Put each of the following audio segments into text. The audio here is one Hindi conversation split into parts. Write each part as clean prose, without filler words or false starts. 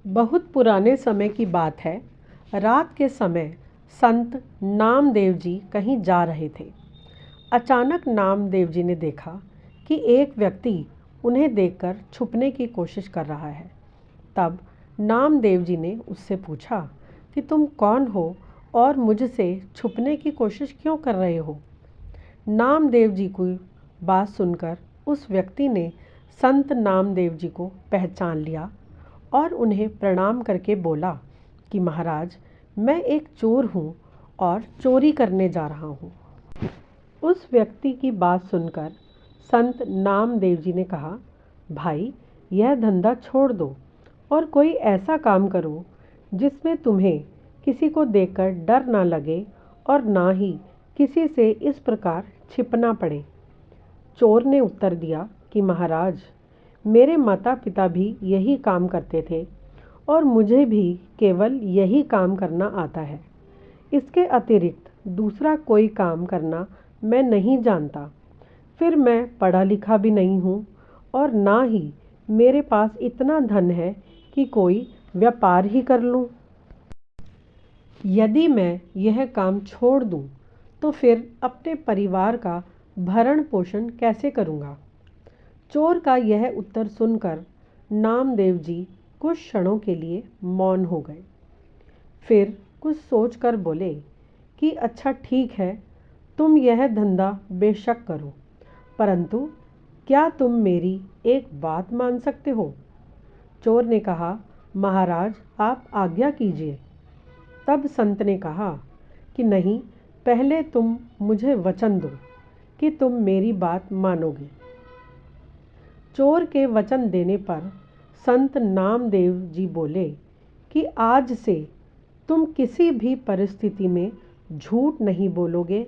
बहुत पुराने समय की बात है। रात के समय संत नामदेव जी कहीं जा रहे थे। अचानक नामदेव जी ने देखा कि एक व्यक्ति उन्हें देखकर छुपने की कोशिश कर रहा है। तब नामदेव जी ने उससे पूछा कि तुम कौन हो और मुझसे छुपने की कोशिश क्यों कर रहे हो। नामदेव जी की बात सुनकर उस व्यक्ति ने संत नामदेव जी को पहचान लिया और उन्हें प्रणाम करके बोला कि महाराज, मैं एक चोर हूँ और चोरी करने जा रहा हूँ। उस व्यक्ति की बात सुनकर संत नामदेव जी ने कहा, भाई, यह धंधा छोड़ दो और कोई ऐसा काम करो जिसमें तुम्हें किसी को देखकर डर ना लगे और ना ही किसी से इस प्रकार छिपना पड़े। चोर ने उत्तर दिया कि महाराज, मेरे माता पिता भी यही काम करते थे और मुझे भी केवल यही काम करना आता है। इसके अतिरिक्त दूसरा कोई काम करना मैं नहीं जानता। फिर मैं पढ़ा लिखा भी नहीं हूँ और ना ही मेरे पास इतना धन है कि कोई व्यापार ही कर लूँ। यदि मैं यह काम छोड़ दूँ तो फिर अपने परिवार का भरण पोषण कैसे करूँगा। चोर का यह उत्तर सुनकर नामदेव जी कुछ क्षणों के लिए मौन हो गए। फिर कुछ सोचकर बोले कि अच्छा ठीक है, तुम यह धंधा बेशक करो, परंतु क्या तुम मेरी एक बात मान सकते हो। चोर ने कहा, महाराज, आप आज्ञा कीजिए। तब संत ने कहा कि नहीं, पहले तुम मुझे वचन दो कि तुम मेरी बात मानोगे। चोर के वचन देने पर संत नामदेव जी बोले कि आज से तुम किसी भी परिस्थिति में झूठ नहीं बोलोगे,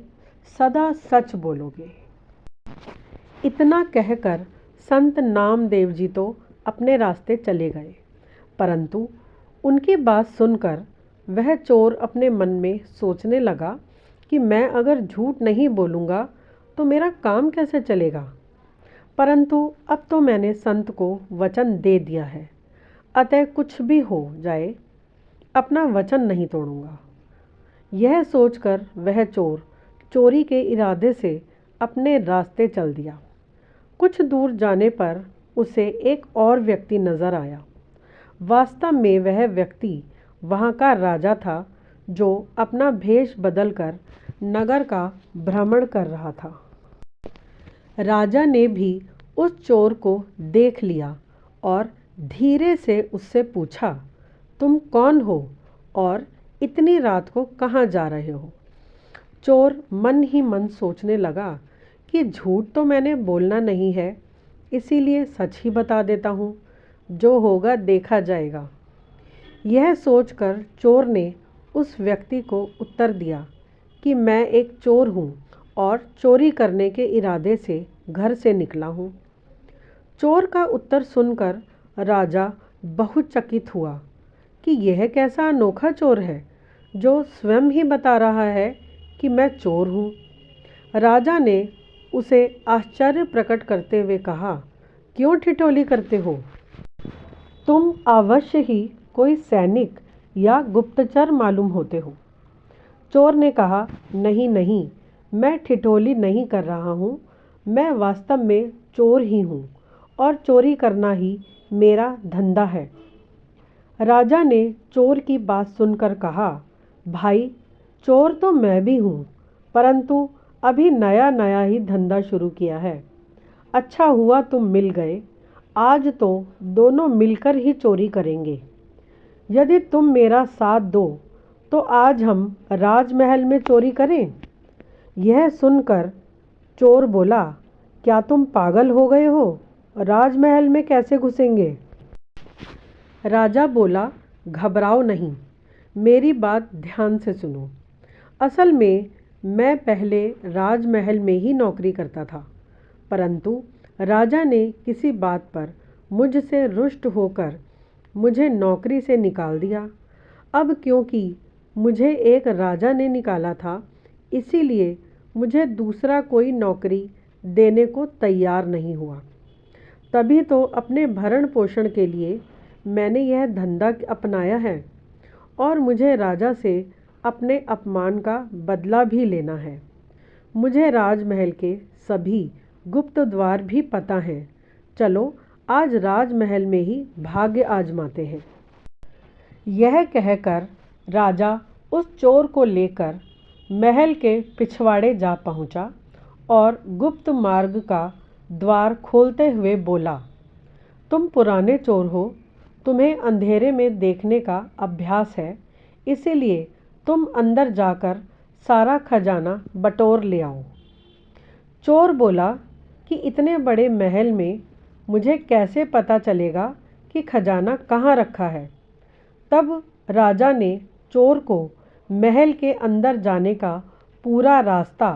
सदा सच बोलोगे। इतना कहकर संत नामदेव जी तो अपने रास्ते चले गए, परंतु उनकी बात सुनकर वह चोर अपने मन में सोचने लगा कि मैं अगर झूठ नहीं बोलूँगा तो मेरा काम कैसे चलेगा। परंतु अब तो मैंने संत को वचन दे दिया है, अतः कुछ भी हो जाए अपना वचन नहीं तोड़ूंगा। यह सोचकर वह चोर चोरी के इरादे से अपने रास्ते चल दिया। कुछ दूर जाने पर उसे एक और व्यक्ति नजर आया। वास्तव में वह व्यक्ति वहाँ का राजा था, जो अपना भेष बदलकर नगर का भ्रमण कर रहा था। राजा ने भी उस चोर को देख लिया और धीरे से उससे पूछा, तुम कौन हो और इतनी रात को कहाँ जा रहे हो। चोर मन ही मन सोचने लगा कि झूठ तो मैंने बोलना नहीं है, इसीलिए सच ही बता देता हूँ, जो होगा देखा जाएगा। यह सोचकर चोर ने उस व्यक्ति को उत्तर दिया कि मैं एक चोर हूँ और चोरी करने के इरादे से घर से निकला हूँ। चोर का उत्तर सुनकर राजा बहुत चकित हुआ कि यह कैसा अनोखा चोर है जो स्वयं ही बता रहा है कि मैं चोर हूँ। राजा ने उसे आश्चर्य प्रकट करते हुए कहा, क्यों ठिठोली करते हो? तुम अवश्य ही कोई सैनिक या गुप्तचर मालूम होते हो। चोर ने कहा, नहीं नहीं, मैं ठिठोली नहीं कर रहा हूँ, मैं वास्तव में चोर ही हूँ और चोरी करना ही मेरा धंधा है। राजा ने चोर की बात सुनकर कहा, भाई, चोर तो मैं भी हूँ, परंतु अभी नया नया ही धंधा शुरू किया है। अच्छा हुआ तुम मिल गए, आज तो दोनों मिलकर ही चोरी करेंगे। यदि तुम मेरा साथ दो तो आज हम राजमहल में चोरी करें। यह सुनकर चोर बोला, क्या तुम पागल हो गए हो? राजमहल में कैसे घुसेंगे? राजा बोला, घबराओ नहीं, मेरी बात ध्यान से सुनो। असल में मैं पहले राजमहल में ही नौकरी करता था, परंतु राजा ने किसी बात पर मुझसे रुष्ट होकर मुझे नौकरी से निकाल दिया। अब क्योंकि मुझे एक राजा ने निकाला था, इसीलिए मुझे दूसरा कोई नौकरी देने को तैयार नहीं हुआ। तभी तो अपने भरण पोषण के लिए मैंने यह धंधा अपनाया है और मुझे राजा से अपने अपमान का बदला भी लेना है। मुझे राजमहल के सभी गुप्त द्वार भी पता हैं। चलो आज राजमहल में ही भाग्य आजमाते हैं। यह कहकर राजा उस चोर को लेकर महल के पिछवाड़े जा पहुंचा और गुप्त मार्ग का द्वार खोलते हुए बोला, तुम पुराने चोर हो, तुम्हें अंधेरे में देखने का अभ्यास है, इसीलिए तुम अंदर जाकर सारा खजाना बटोर ले आओ। चोर बोला कि इतने बड़े महल में मुझे कैसे पता चलेगा कि खजाना कहाँ रखा है। तब राजा ने चोर को महल के अंदर जाने का पूरा रास्ता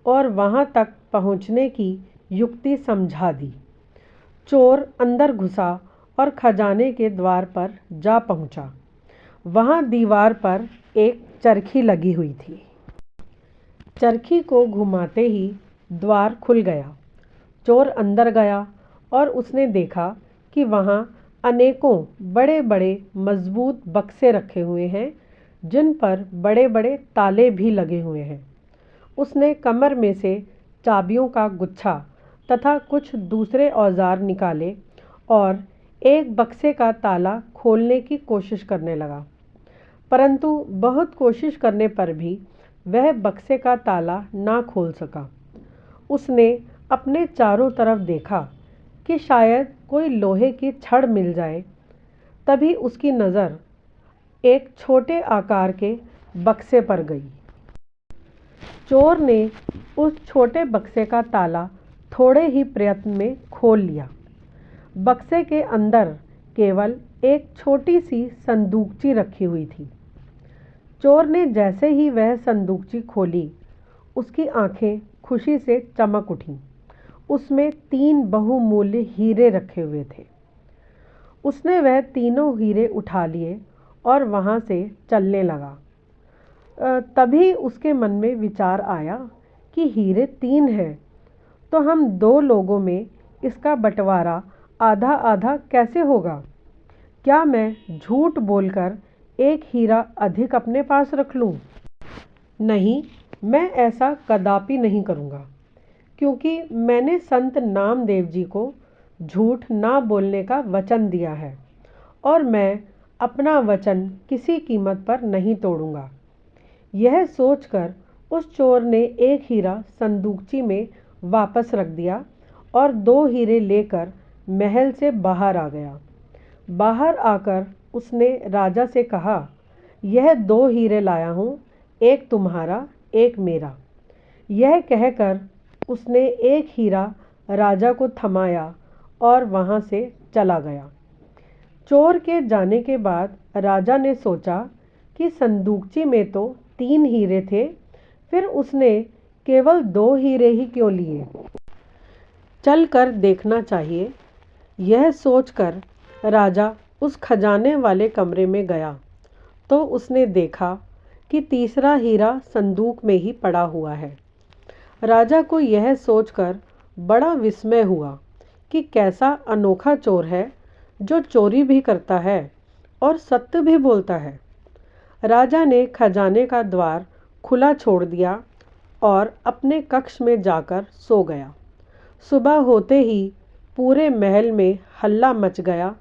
और वहाँ तक पहुँचने की युक्ति समझा दी। चोर अंदर घुसा और खजाने के द्वार पर जा पहुँचा। वहाँ दीवार पर एक चरखी लगी हुई थी। चरखी को घुमाते ही द्वार खुल गया। चोर अंदर गया और उसने देखा कि वहाँ अनेकों बड़े बड़े मजबूत बक्से रखे हुए हैं, जिन पर बड़े बड़े ताले भी लगे हुए हैं। उसने कमर में से चाबियों का गुच्छा तथा कुछ दूसरे औजार निकाले और एक बक्से का ताला खोलने की कोशिश करने लगा, परंतु बहुत कोशिश करने पर भी वह बक्से का ताला ना खोल सका। उसने अपने चारों तरफ देखा कि शायद कोई लोहे की छड़ मिल जाए। तभी उसकी नज़र एक छोटे आकार के बक्से पर गई। चोर ने उस छोटे बक्से का ताला थोड़े ही प्रयत्न में खोल लिया। बक्से के अंदर केवल एक छोटी सी संदूकची रखी हुई थी। चोर ने जैसे ही वह संदूकची खोली, उसकी आंखें खुशी से चमक उठीं। उसमें 3 बहुमूल्य हीरे रखे हुए थे। उसने वह तीनों हीरे उठा लिए और वहाँ से चलने लगा। तभी उसके मन में विचार आया कि हीरे 3 हैं, तो हम 2 लोगों में इसका बंटवारा आधा आधा कैसे होगा? क्या मैं झूठ बोलकर एक हीरा अधिक अपने पास रख लूं? नहीं, मैं ऐसा कदापि नहीं करूँगा, क्योंकि मैंने संत नामदेव जी को झूठ ना बोलने का वचन दिया है और मैं अपना वचन किसी कीमत पर नहीं तोड़ूंगा। यह सोचकर उस चोर ने एक हीरा संदूकची में वापस रख दिया और 2 हीरे लेकर महल से बाहर आ गया। बाहर आकर उसने राजा से कहा, यह 2 हीरे लाया हूँ, एक तुम्हारा एक मेरा। यह कहकर उसने एक हीरा राजा को थमाया और वहाँ से चला गया। चोर के जाने के बाद राजा ने सोचा कि संदूकची में तो 3 हीरे थे, फिर उसने केवल 2 हीरे ही क्यों लिए? चल कर देखना चाहिए। यह सोचकर राजा उस खजाने वाले कमरे में गया तो उसने देखा कि तीसरा हीरा संदूक में ही पड़ा हुआ है। राजा को यह सोचकर बड़ा विस्मय हुआ कि कैसा अनोखा चोर है जो चोरी भी करता है और सत्य भी बोलता है। राजा ने खजाने का द्वार खुला छोड़ दिया और अपने कक्ष में जाकर सो गया। सुबह होते ही पूरे महल में हल्ला मच गया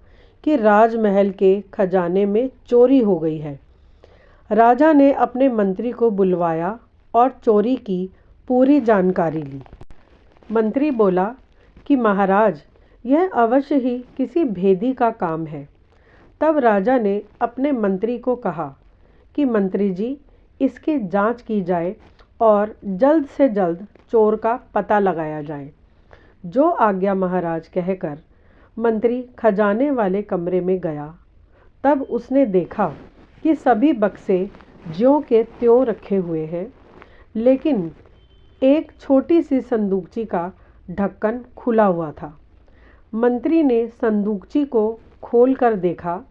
कि राजमहल के खजाने में चोरी हो गई है। राजा ने अपने मंत्री को बुलवाया और चोरी की पूरी जानकारी ली। मंत्री बोला कि महाराज, यह अवश्य ही किसी भेदी का काम है। तब राजा ने अपने मंत्री को कहा कि मंत्री जी, इसकी जांच की जाए और जल्द से जल्द चोर का पता लगाया जाए। जो आज्ञा महाराज कहकर मंत्री खजाने वाले कमरे में गया। तब उसने देखा कि सभी बक्से ज्यों के त्यों रखे हुए हैं, लेकिन एक छोटी सी संदूकची का ढक्कन खुला हुआ था। मंत्री ने संदूकची को खोल कर देखा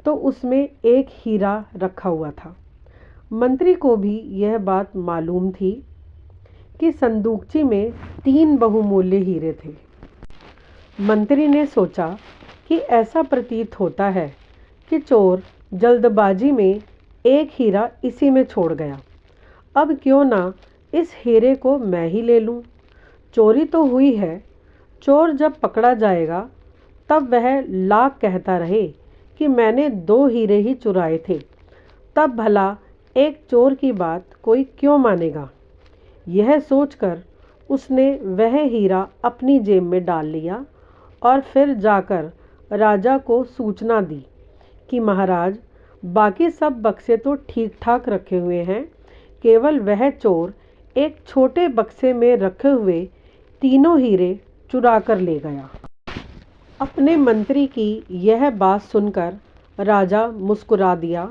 तो उसमें एक हीरा रखा हुआ था। मंत्री को भी यह बात मालूम थी कि संदूकची में 3 बहुमूल्य हीरे थे। मंत्री ने सोचा कि कि ऐसा प्रतीत होता है कि चोर जल्दबाजी में एक हीरा इसी में छोड़ गया। अब क्यों ना इस हीरे को मैं ही ले लूं। चोरी तो हुई है, चोर जब पकड़ा जाएगा तब वह लाख कहता रहे कि मैंने 2 हीरे ही चुराए थे, तब भला एक चोर की बात कोई क्यों मानेगा। यह सोचकर उसने वह हीरा अपनी जेब में डाल लिया और फिर जाकर राजा को सूचना दी कि महाराज, बाकी सब बक्से तो ठीक ठाक रखे हुए हैं, केवल वह चोर एक छोटे बक्से में रखे हुए तीनों हीरे चुरा कर ले गया। अपने मंत्री की यह बात सुनकर राजा मुस्कुरा दिया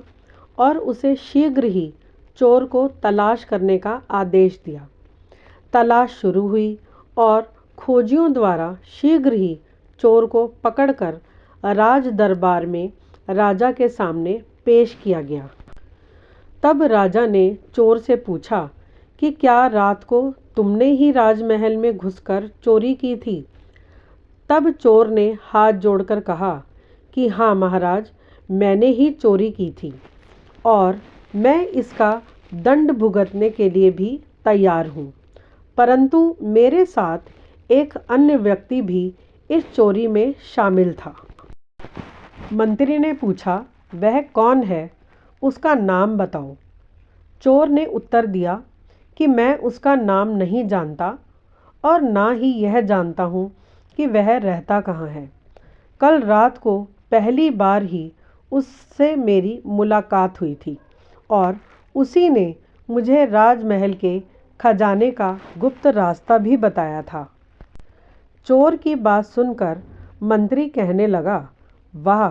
और उसे शीघ्र ही चोर को तलाश करने का आदेश दिया। तलाश शुरू हुई और खोजियों द्वारा शीघ्र ही चोर को पकड़कर राज दरबार में राजा के सामने पेश किया गया। तब राजा ने चोर से पूछा कि क्या रात को तुमने ही राजमहल में घुसकर चोरी की थी। तब चोर ने हाथ जोड़कर कहा कि हाँ महाराज, मैंने ही चोरी की थी और मैं इसका दंड भुगतने के लिए भी तैयार हूँ, परंतु मेरे साथ एक अन्य व्यक्ति भी इस चोरी में शामिल था। मंत्री ने पूछा, वह कौन है, उसका नाम बताओ। चोर ने उत्तर दिया कि मैं उसका नाम नहीं जानता और ना ही यह जानता हूँ कि वह रहता कहाँ है। कल रात को पहली बार ही उससे मेरी मुलाकात हुई थी और उसी ने मुझे राजमहल के खजाने का गुप्त रास्ता भी बताया था। चोर की बात सुनकर मंत्री कहने लगा, वाह,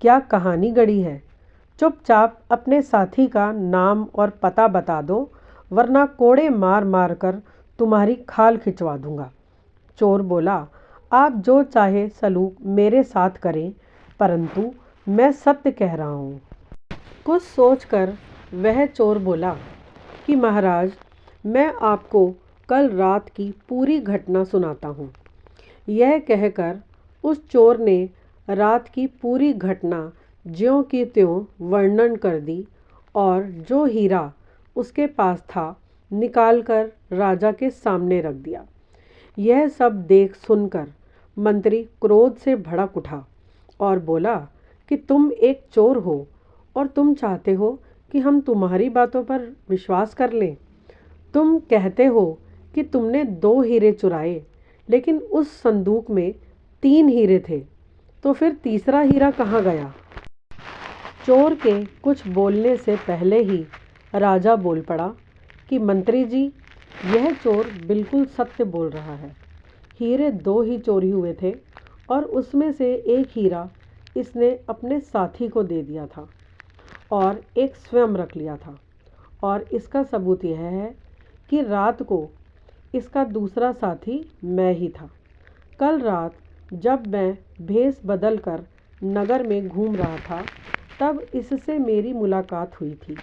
क्या कहानी गढ़ी है। चुपचाप अपने साथी का नाम और पता बता दो, वरना कोड़े मार मार कर तुम्हारी खाल खिंचवा दूंगा। चोर बोला, आप जो चाहे सलूक मेरे साथ करें, परंतु मैं सत्य कह रहा हूँ। कुछ सोचकर वह चोर बोला कि महाराज, मैं आपको कल रात की पूरी घटना सुनाता हूँ। यह कहकर उस चोर ने रात की पूरी घटना ज्यों की त्यों वर्णन कर दी और जो हीरा उसके पास था निकालकर राजा के सामने रख दिया। यह सब देख सुनकर मंत्री क्रोध से भड़क उठा और बोला कि तुम एक चोर हो और तुम चाहते हो कि हम तुम्हारी बातों पर विश्वास कर लें। तुम कहते हो कि तुमने 2 हीरे चुराए, लेकिन उस संदूक में 3 हीरे थे, तो फिर तीसरा हीरा कहाँ गया। चोर के कुछ बोलने से पहले ही राजा बोल पड़ा कि मंत्री जी, यह चोर बिल्कुल सत्य बोल रहा है। हीरे 2 ही चोरी हुए थे और उसमें से एक हीरा इसने अपने साथी को दे दिया था और एक स्वयं रख लिया था। और इसका सबूत यह है कि रात को इसका दूसरा साथी मैं ही था। कल रात जब मैं भेष बदल कर नगर में घूम रहा था, तब इससे मेरी मुलाकात हुई थी।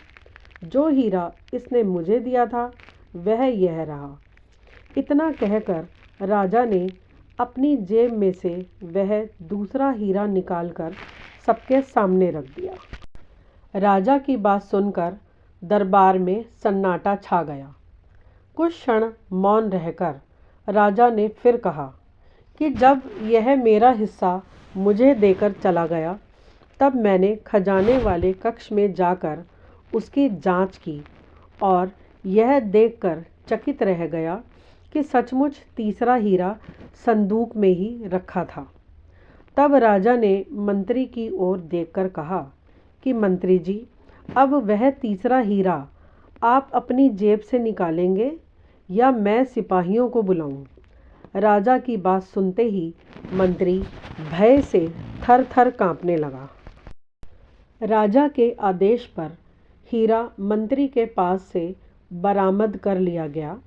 जो हीरा इसने मुझे दिया था वह यह रहा। इतना कहकर राजा ने अपनी जेब में से वह दूसरा हीरा निकालकर सबके सामने रख दिया। राजा की बात सुनकर दरबार में सन्नाटा छा गया। कुछ क्षण मौन रहकर राजा ने फिर कहा कि जब यह मेरा हिस्सा मुझे देकर चला गया, तब मैंने खजाने वाले कक्ष में जाकर उसकी जांच की और यह देखकर चकित रह गया कि सचमुच तीसरा हीरा संदूक में ही रखा था। तब राजा ने मंत्री की ओर देखकर कहा कि मंत्री जी, अब वह तीसरा हीरा आप अपनी जेब से निकालेंगे या मैं सिपाहियों को बुलाऊं। राजा की बात सुनते ही मंत्री भय से थर थर कांपने लगा। राजा के आदेश पर हीरा मंत्री के पास से बरामद कर लिया गया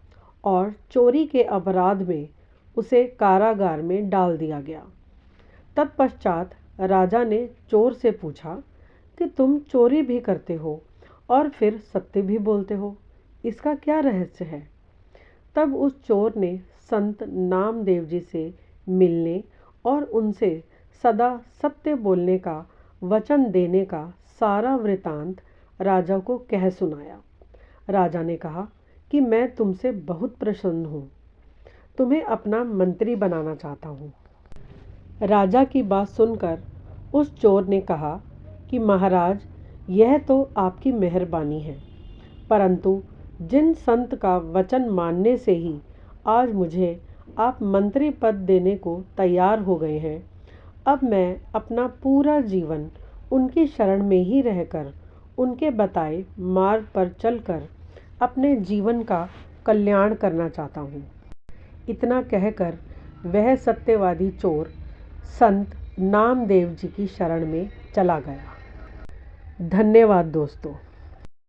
और चोरी के अपराध में उसे कारागार में डाल दिया गया। तत्पश्चात राजा ने चोर से पूछा कि तुम चोरी भी करते हो और फिर सत्य भी बोलते हो, इसका क्या रहस्य है। तब उस चोर ने संत नामदेव जी से मिलने और उनसे सदा सत्य बोलने का वचन देने का सारा वृतांत राजा को कह सुनाया। राजा ने कहा कि मैं तुमसे बहुत प्रसन्न हूँ, तुम्हें अपना मंत्री बनाना चाहता हूँ। राजा की बात सुनकर उस चोर ने कहा कि महाराज, यह तो आपकी मेहरबानी है, परंतु जिन संत का वचन मानने से ही आज मुझे आप मंत्री पद देने को तैयार हो गए हैं, अब मैं अपना पूरा जीवन उनकी शरण में ही रहकर उनके बताए मार्ग पर चलकर अपने जीवन का कल्याण करना चाहता हूँ। इतना कहकर वह सत्यवादी चोर संत नामदेव जी की शरण में चला गया। धन्यवाद दोस्तों।